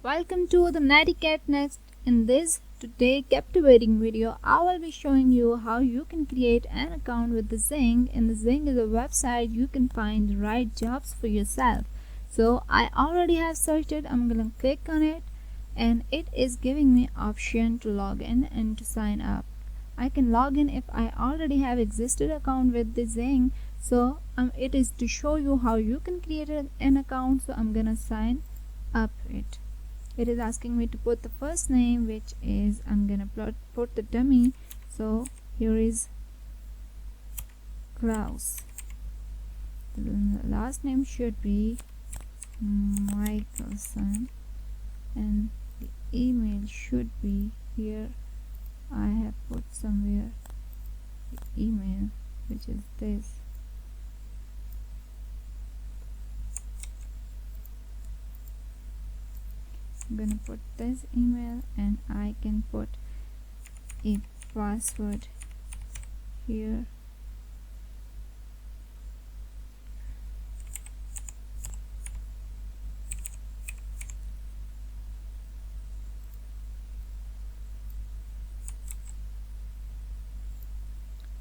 Welcome to the Netiquette Next. In this today captivating video, I will be showing you how you can create an account with the Xing. And the Xing is a website you can find the right jobs for yourself. So I already have searched it. I'm gonna click on it, and it is giving me option to log in and to sign up. I can log in if I already have existed account with the Xing. So it is to show you how you can create an account. So I'm gonna sign up it. It is asking me to put the first name, which is I'm gonna put the dummy. So here is Klaus. The last name should be Michelson, and the email should be here. I have put somewhere the email, which is this. I'm gonna put this email, and I can put a password here.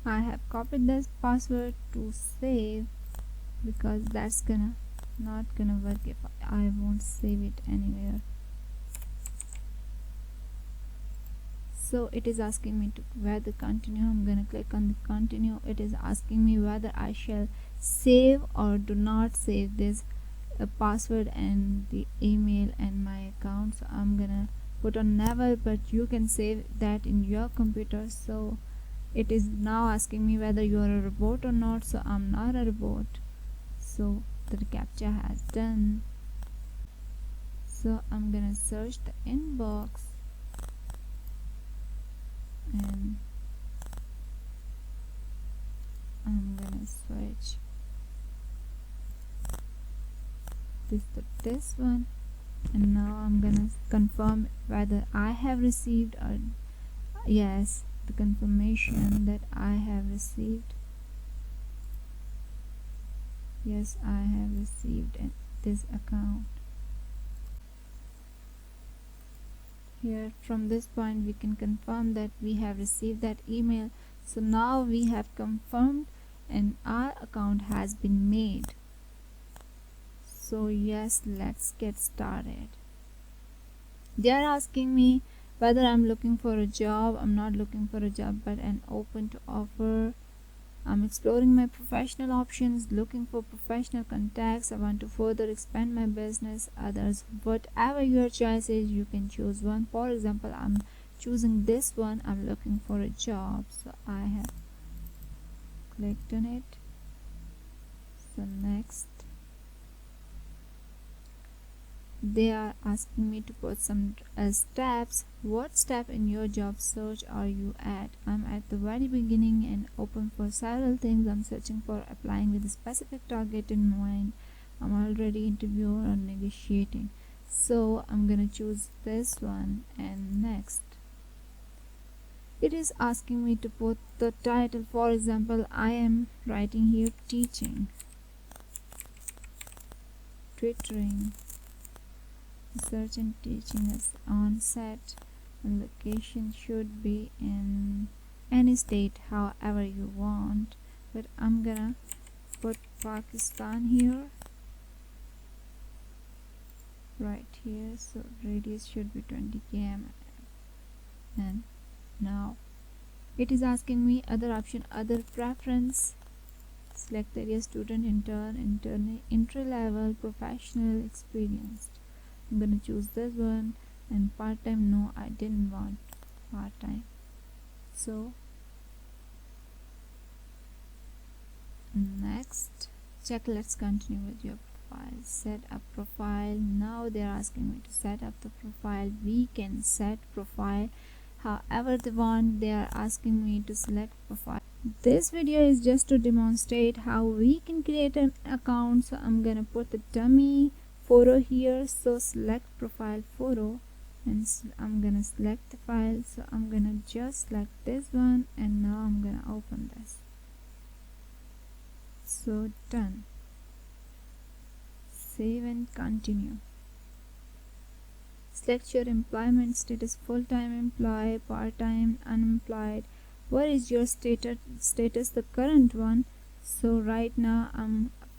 I have copied this password to save because that's not gonna work if I won't save it anywhere. So it is asking me to whether continue. I'm gonna click on the continue. It is asking me whether I shall save or do not save this password and the email and my account. So I'm gonna put on never, but you can save that in your computer. So it is now asking me whether you are a robot or not. So I'm not a robot. So the captcha has done. So I'm gonna search the inbox, and I'm gonna switch this to this one, and now I'm gonna confirm whether I have received or yes, the confirmation that I have received. Yes, I have received this account. Here from this point we can confirm that we have received that email. So now we have confirmed and our account has been made. So yes, let's get started. They are asking me whether I'm looking for a job. I'm not looking for a job, but an open to offer. I'm exploring my professional options, looking for professional contacts. I want to further expand my business. Others, whatever your choice is, you can choose one. For example, I'm choosing this one. I'm looking for a job, so I have clicked on it. So next, they are asking me to put some steps. What step in your job search are you at? I'm at the very beginning and open for several things. I'm searching for applying with a specific target in mind. I'm already interviewing or negotiating. So I'm gonna choose this one, and next. It is asking me to put the title. For example, I am writing here teaching, tutoring. Research and teaching is on set, and location should be in any state, however you want, but I'm gonna put Pakistan here, right here. So radius should be 20 km. And now it is asking me other option, other preference. Select area: student, intern, entry level, professional, experienced. I'm gonna choose this one. And part-time, no, I didn't want part-time. So next, check. Let's continue with your profile. Set up profile. Now they're asking me to set up the profile. We can set profile however they want. They are asking me to select profile. This video is just to demonstrate how we can create an account. So I'm gonna put the dummy photo here. So select profile photo, and I'm gonna select the file. So I'm gonna just select this one, and now I'm gonna open this. So done. Save and continue. Select your employment status: full-time employee, part-time, unemployed. What is your status, the current one? So right now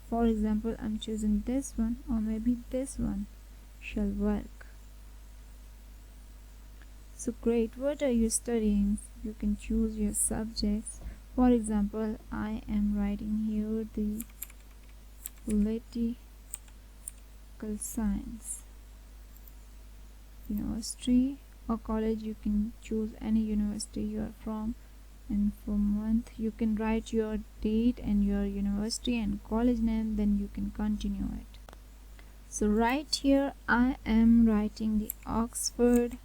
for example, I'm choosing this one, or maybe this one shall work. So great. What are you studying? You can choose your subjects. For example, I am writing here the political science. University or college, you can choose any university you are from, and for month you can write your date and your university and college name, then you can continue it. So right here I am writing the Oxford,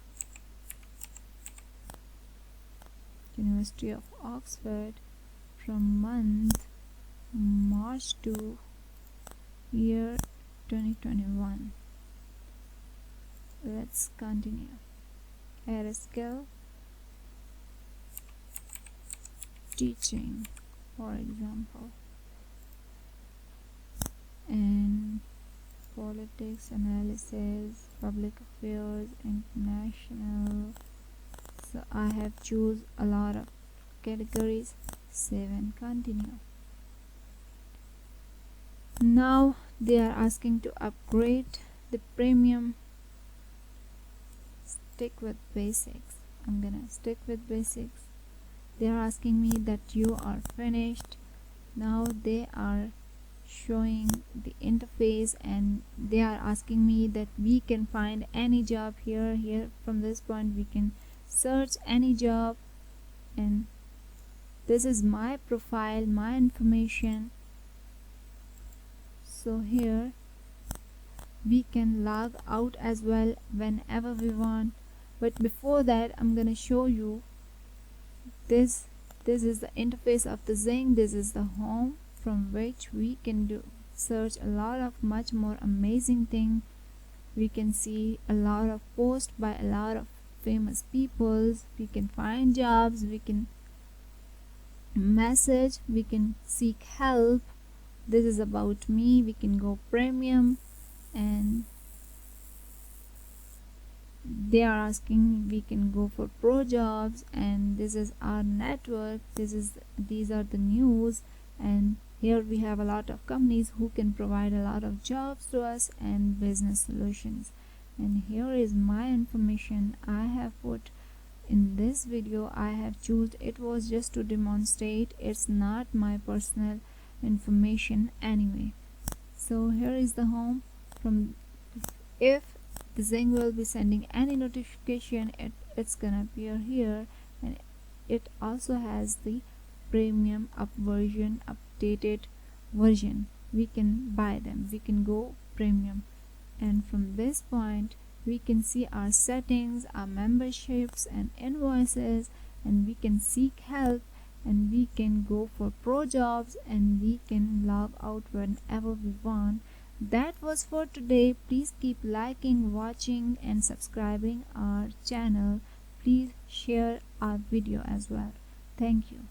University of Oxford, from month March to year 2021. Let's continue. Add a skill: teaching, for example, and politics, analysis, public affairs, international. So I have choose a lot of categories. Save and continue. Now they are asking to upgrade the premium. Stick with basics. I'm gonna stick with basics. They are asking me that you are finished. Now they are showing the interface, and they are asking me that we can find any job here from this point we can search any job, and this is my profile, my information. So here we can log out as well whenever we want. But before that, I'm gonna show you this is the interface of the Xing. This is the home from which we can search a lot of much more amazing thing. We can see a lot of posts by a lot of famous people. We can find jobs, we can message, we can seek help. This is about me. We can go premium, and they are asking we can go for pro jobs, and this is our network. These are the news, and here we have a lot of companies who can provide a lot of jobs to us and business solutions. And here is my information I have put in this video. I have chosen it was just to demonstrate. It's not my personal information anyway. So here is the home. From if the Xing will be sending any notification, it's gonna appear here, and it also has the premium updated version. We can buy them, we can go premium, and from this point we can see our settings, our memberships and invoices, and we can seek help, and we can go for pro jobs, and we can log out whenever we want. That was for today. Please keep liking, watching and subscribing our channel. Please share our video as well. Thank you.